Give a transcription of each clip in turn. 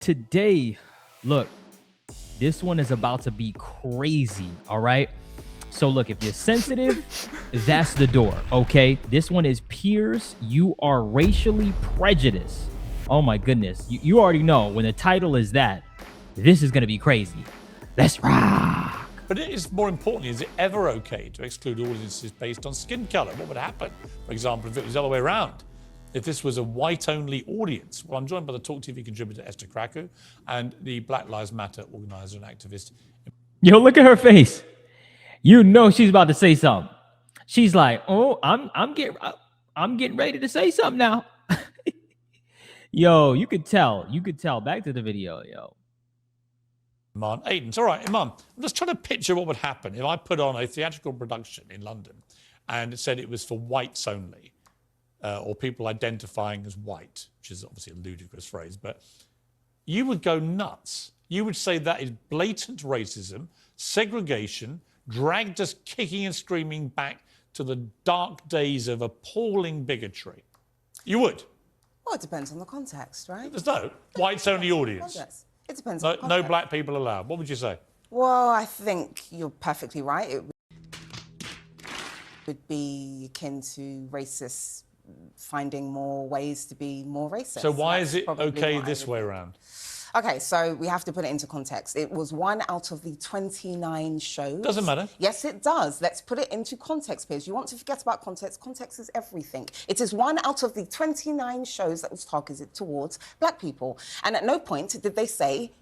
Today, look, this one is about to be crazy, all right? So look, if you're sensitive, that's the door, okay? This one is Piers, you are racially prejudiced. Oh my goodness, you already know when the title is that, this is gonna be crazy. Let's rock. But it is more importantly, is it ever okay to exclude audiences based on skin colour? What would happen, for example, if it was the other way around? If this was a white-only audience? Well, I'm joined by the Talk TV contributor Esther Krakow and the Black Lives Matter organizer and activist. Yo, look at her face. You know she's about to say something. She's like, "Oh, I'm getting ready to say something now." Yo, you could tell. You could tell. Back to the video, yo. Iman Aiden. All right, Iman, I'm just trying to picture what would happen if I put on a theatrical production in London and it said it was for whites only. Or people identifying as white, which is obviously a ludicrous phrase, but you would go nuts. You would say that is blatant racism, segregation, dragged us kicking and screaming back to the dark days of appalling bigotry. You would. Well, it depends on the context, right? There's no whites-only audience. It depends on the context. No black people allowed. What would you say? Well, I think you're perfectly right. It would be akin to racists finding more ways to be more racist. So why is it okay this way around? Okay, so we have to put it into context. It was 1 out of the 29 shows. Doesn't matter. Yes, it does. Let's put it into context, Piers. You want to forget about context. Context is everything. It is 1 out of the 29 shows that was targeted towards black people. And at no point did they say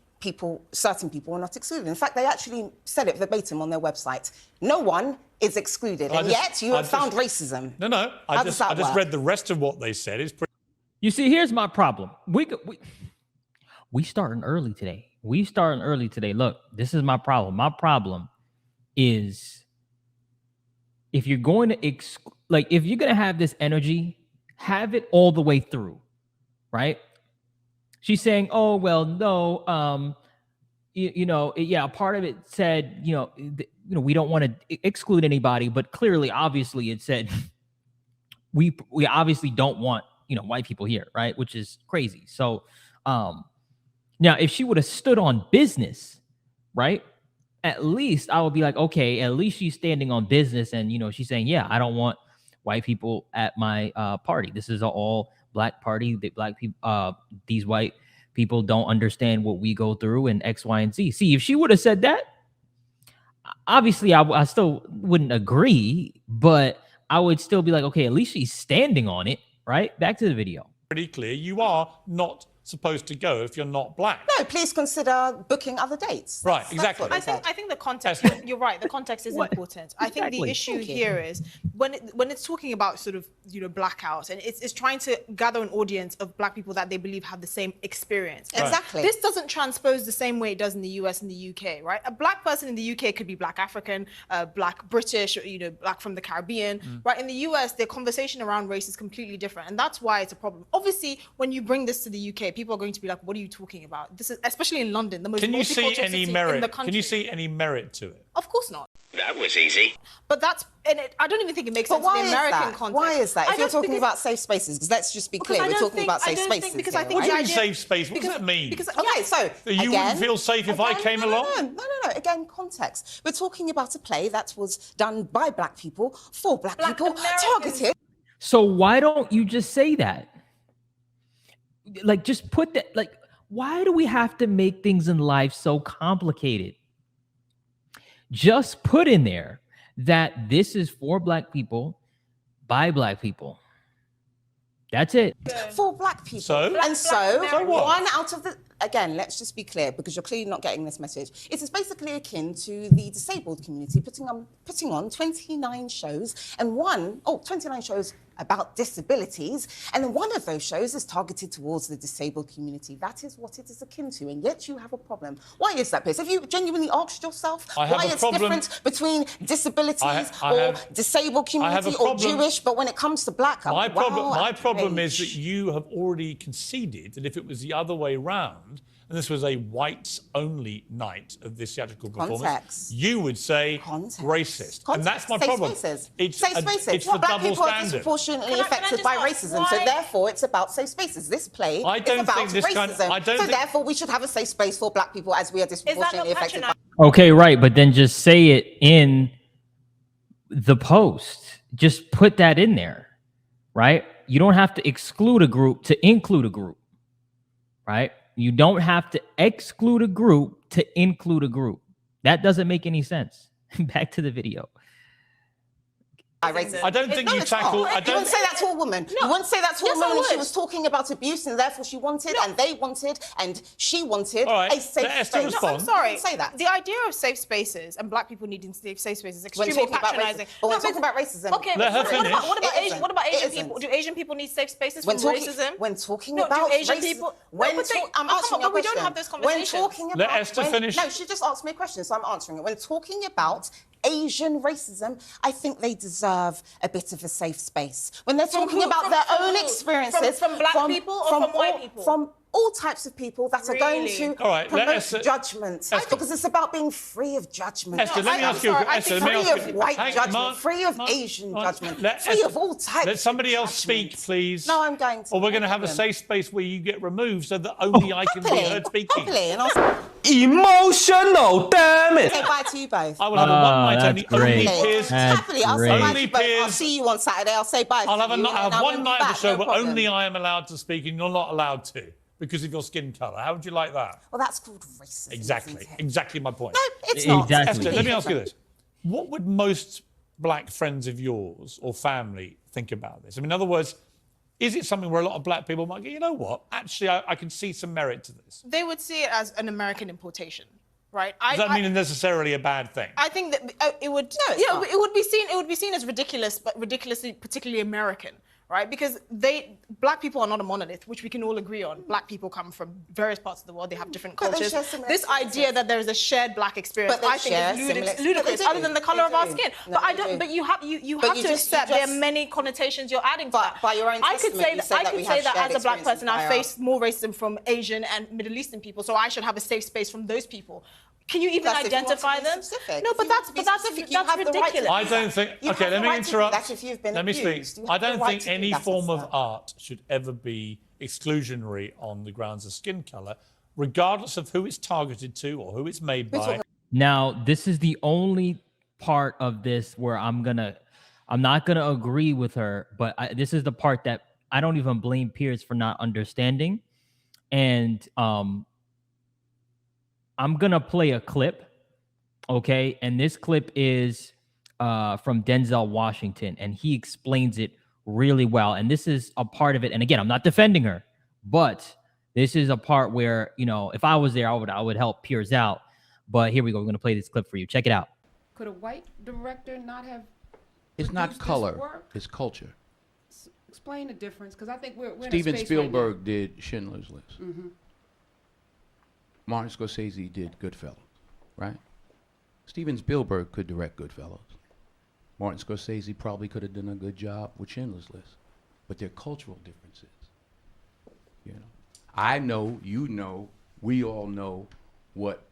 certain people were not excluded. In fact, they actually said it verbatim on their website. No one is excluded, and yet you have found racism. No. I just read the rest of what they said. It's pretty. You see, here's my problem. We starting early today. Look, this is my problem. My problem is if you're going to if you're going to have this energy, have it all the way through, right? She's saying, "Oh well, no, part of it said, we don't want to exclude anybody, but clearly, obviously, it said we obviously don't want white people here, right? Which is crazy. So, now if she would have stood on business, right? At least I would be like, okay, at least she's standing on business, and she's saying, yeah, I don't want white people at my party. This is an all black party. The black people, these white people don't understand what we go through and X, Y, and Z. See, if she would have said that, obviously I still wouldn't agree, but I would still be like, okay, at least she's standing on it, right? Back to the video. Pretty clear. You are not supposed to go if you're not black. No, please consider booking other dates. Right, exactly. I think the context, you're right, the context is important. I think the issue here is when it's talking about sort of, blackout, and it's trying to gather an audience of black people that they believe have the same experience. Right. Exactly. This doesn't transpose the same way it does in the US and the UK, right? A black person in the UK could be black African, black British, black from the Caribbean, right? In the US, the conversation around race is completely different, and that's why it's a problem. Obviously, when you bring this to the UK, people are going to be like, what are you talking about? This is, especially in London, the most multicultural city in the country. Can you see any merit to it? Of course not. That was easy. But I don't even think it makes sense in the American context. Why is that? If you're talking about safe spaces, because let's just be clear, we're talking about safe spaces. Because here, I think right? Safe space, what does that mean? Okay, so you wouldn't feel safe if I came along? No. Again, context. We're talking about a play that was done by black people, for black people, targeted. So why don't you just say that? Just put that, why do we have to make things in life so complicated? Just put in there that this is for black people, by black people. That's it. For black people. So What? 1 out of the... Again, let's just be clear, because you're clearly not getting this message. It is basically akin to the disabled community putting on 29 shows, and 29 shows about disabilities, and then one of those shows is targeted towards the disabled community. That is what it is akin to, and yet you have a problem. Why is that, Piers? Have you genuinely asked yourself why it's different between disabilities or disabled community or Jewish, but when it comes to black, my problem is that you have already conceded that if it was the other way round, and this was a whites-only night of this theatrical performance, Context. you would say Context. racist. Context. And that's my Safe problem. Spaces. It's Safe spaces. it's the Black double people are standard. disproportionately Can I affected just by ask racism, so why- therefore it's about safe spaces. This play I don't is about think this racism, kind of- I don't so think- therefore we should have a safe space for Black people as we are Is that disproportionately not affected by. patronizing? Okay, right, but then just say it in the post. Just put that in there, right? You don't have to exclude a group to include a group, right? You don't have to exclude a group to include a group. That doesn't make any sense. Back to the video. Racism. I don't think you it's not. tackle. I You don't. wouldn't say that to a woman. You wouldn't say that to a Yes, I woman when she would. was talking about abuse, and therefore she wanted, and they wanted, and she wanted All right, a safe let Esther space. respond. I'm sorry. You wouldn't say that. The idea of safe spaces and Black people needing safe spaces is When extremely talking about patronizing. racism, but when No, talking about racism, okay, Let her but finish. what about It Asian? What about isn't. Asian It people? isn't. Do Asian people need safe spaces when from talking, racism? when talking No, do about Asian racism, people- when No, but they- I'm oh, come answering on, your but we don't question. have those When conversations. talking Let about, Esther finish. No, she just asked me a question, so I'm answering it. When talking about Asian racism, I think they deserve a bit of a safe space. When they're talking who? about their From own who? experiences, From Black people or from white people? From all types of people that are going Really? to All right, let promote Esther- judgment, Esther. because it's about being free of judgment. Esther, let me I'm ask you. sorry, I Esther, think let me free ask of you. white Hang- judgment, Mark, free of Mark, Asian Mark, judgment, let free Esther- of all types. Let somebody of else speak, judgment. please. No, I'm going to. Or we're going to have a safe space where you get removed so that only I can be heard speaking. Happily, and I'll say Emotional, damn it. bye to you both. I will have a one night that's only. Only great. Piers. That's Happily, I'll say great. bye to Only you both. I'll Piers. see you on Saturday. I'll say bye I'll to have, you. I and have I one won't night be of the back, show no where problem. only I am allowed to speak and you're not allowed to because of your skin colour. How would you like that? Well, that's called racism. Exactly. Isn't it? Exactly my point. No, it's not. Exactly. Esther, let me ask you this. What would most Black friends of yours or family think about this? I mean, in other words, is it something where a lot of Black people might go, you know what? Actually, I can see some merit to this. They would see it as an American importation, right? Does that mean necessarily a bad thing? I think that it would. No, it's not. It would be seen. It would be seen as ridiculous, but ridiculously, particularly American, right? Because Black people are not a monolith, which we can all agree on. Black people come from various parts of the world. They have different But they cultures. share similar This experiences. idea that there is a shared Black experience, But they I think, share is similar- but ludicrous. they Other do. than the color They of our do. skin, No, but I they don't. do. But you have But to you just- accept you there are just- many connotations you're adding to But that. by your own I could testament, say you that. said I that could we say have that shared as a Black experiences person, I by face more racism from Asian and Middle Eastern people, so I should have a safe space from those people. Can you even That's if you want to identify be them? specific. No, If but you that's want to be but that's specific, you have the right to ridiculous. I don't think. You Okay, have let the me right to do interrupt. that if you've been Let me abused. speak. You have I the don't right think to do any that, form of Esther. art should ever be exclusionary on the grounds of skin color, regardless of who it's targeted to or who it's made by. Now, this is the only part of this where I'm not gonna agree with her, but this is the part that I don't even blame Piers for not understanding. And I'm gonna play a clip, okay? And this clip is from Denzel Washington, and he explains it really well. And this is a part of it. And again, I'm not defending her, but this is a part where, you know, if I was there, I would help Piers out. But here we go. We're gonna play this clip for you. Check it out. Could a white director not have? It's not produced this color, work? it's culture. Explain the difference, because I think we're in Steven a space right now. Spielberg did Schindler's List. Martin Scorsese did Goodfellas, right? Steven Spielberg could direct Goodfellas. Martin Scorsese probably could have done a good job with Schindler's List, but they're cultural differences. You know, I know, you know, we all know what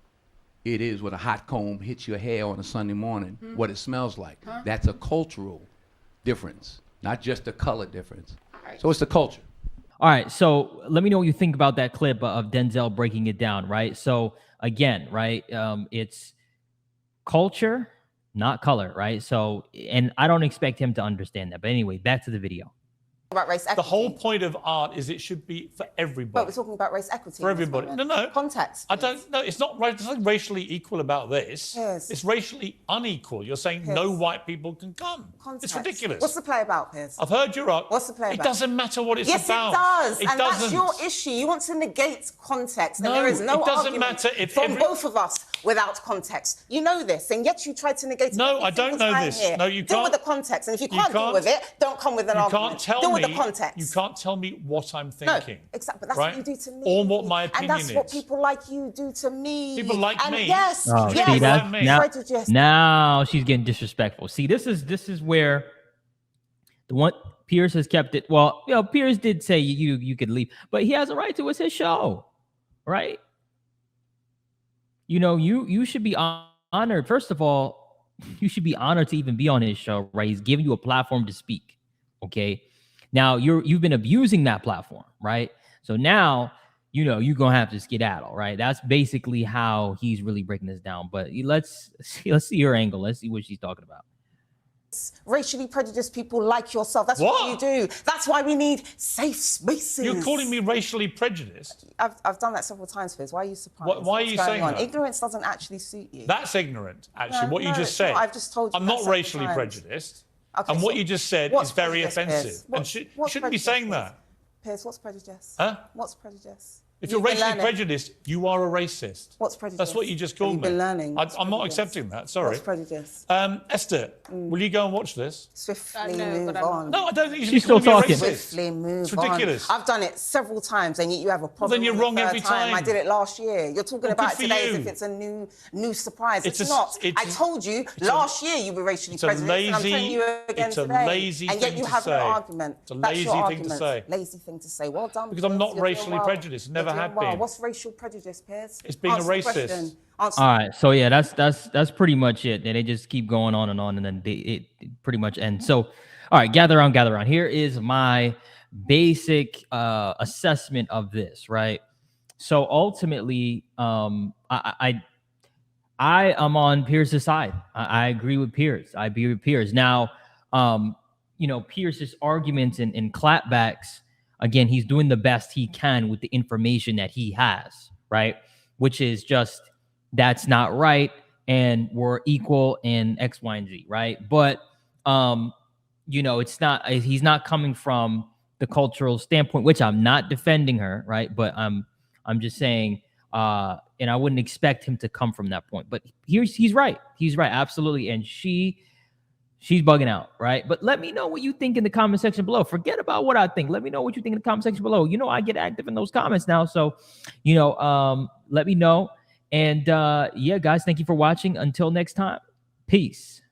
it is when a hot comb hits your hair on a Sunday morning, what it smells like. That's a cultural difference, not just a color difference. So it's the culture. All right, so let me know what you think about that clip of Denzel breaking it down, right? So again, right, it's culture, not color, right? So, and I don't expect him to understand that. But anyway, back to the video. About race equity. The whole point of art is it should be for everybody. But we're talking about race equity. For in this everybody. moment. No. Context. I don't know. It's not right. There's nothing racially equal about this. Piers. It's racially unequal. You're saying no Piers. white people can come. Context. It's ridiculous. What's the play about, Piers? I've heard your art. What's the play It about? doesn't matter what it's Yes, about. it does. It And doesn't. that's your issue. You want to negate context. And No, there is no it doesn't argument matter if from every- both of us without context. You know this, and yet you try to negate it. No, every I don't single know time this. here. No, you Deal with can't- the context. And if you you can't deal can't- with it, don't come with an You argument. can't tell deal me. with the context. You can't tell me what I'm No, thinking. exactly. That's right? what you do to me. Or what my opinion And that's what is. people like you do to me. People like and me? Yes. Oh, yes. see, that's me. now, Prejudice. now she's getting disrespectful. See, this is where the one Piers has kept it. Well, you know, Piers did say you could leave, but he has a right to. It's his show, right? you know, you should be honored. First of all, you should be honored to even be on his show, right? He's giving you a platform to speak. Okay. Now you've been abusing that platform, right? So now, you know, you're gonna have to skedaddle, right? That's basically how he's really breaking this down. But let's see her angle. Let's see what she's talking about. Racially prejudiced people like yourself. That's what you do. That's why we need safe spaces. You're calling me racially prejudiced? I've done that several times, Piers. Why are you surprised? Why are you saying that? Ignorance doesn't actually suit you. That's ignorant, actually, what you just No, said. I've just told you I'm not racially prejudiced. Okay, and so what you just said is very offensive. And you shouldn't be saying that. Piers, what's prejudice? Huh? What's prejudice? If you're racially prejudiced, you are a racist. What's prejudice? That's what you just called me. You've been learning. I'm not accepting that. Sorry. What's prejudice? Esther, will you go and watch this? Swiftly No, move but I'm on. No, I don't think you should She's be calling still me a talking. racist. Swiftly move It's ridiculous. on. I've done it several times, and yet you have a problem. then you're with the wrong every third time. I time. did it last year. You're talking about good for today as you. if it's a new surprise. It's It's a- not. it's I a- told you last year you were racially it's a prejudiced, and I'm telling lazy- you again it's a today. lazy and yet thing you to have say. no argument. It's a That's lazy your thing to argument. say. Lazy thing to say. Well done. Because I'm Piers. not You're doing racially well. prejudiced. Never You're doing have well. been. What's racial prejudice, Piers? It's being a Answer the racist. question. Answer All right. So yeah, that's pretty much it. And they just keep going on, and then it pretty much ends. So, all right, gather around. Here is my basic assessment of this, right? So ultimately, I am on Piers' side. I agree with Piers. I agree with Piers. Now, you know, Piers' arguments and clapbacks, again, he's doing the best he can with the information that he has, right? Which is just, that's not right, and we're equal in X, Y, and Z, right? But, you know, it's not, he's not coming from the cultural standpoint, which I'm not defending her, right? But I'm just saying, and I wouldn't expect him to come from that point. But he's right. He's right, absolutely. And she's bugging out, right? But let me know what you think in the comment section below. Forget about what I think. Let me know what you think in the comment section below. You know, I get active in those comments now. So, you know, let me know. And yeah, guys, thank you for watching. Until next time, peace.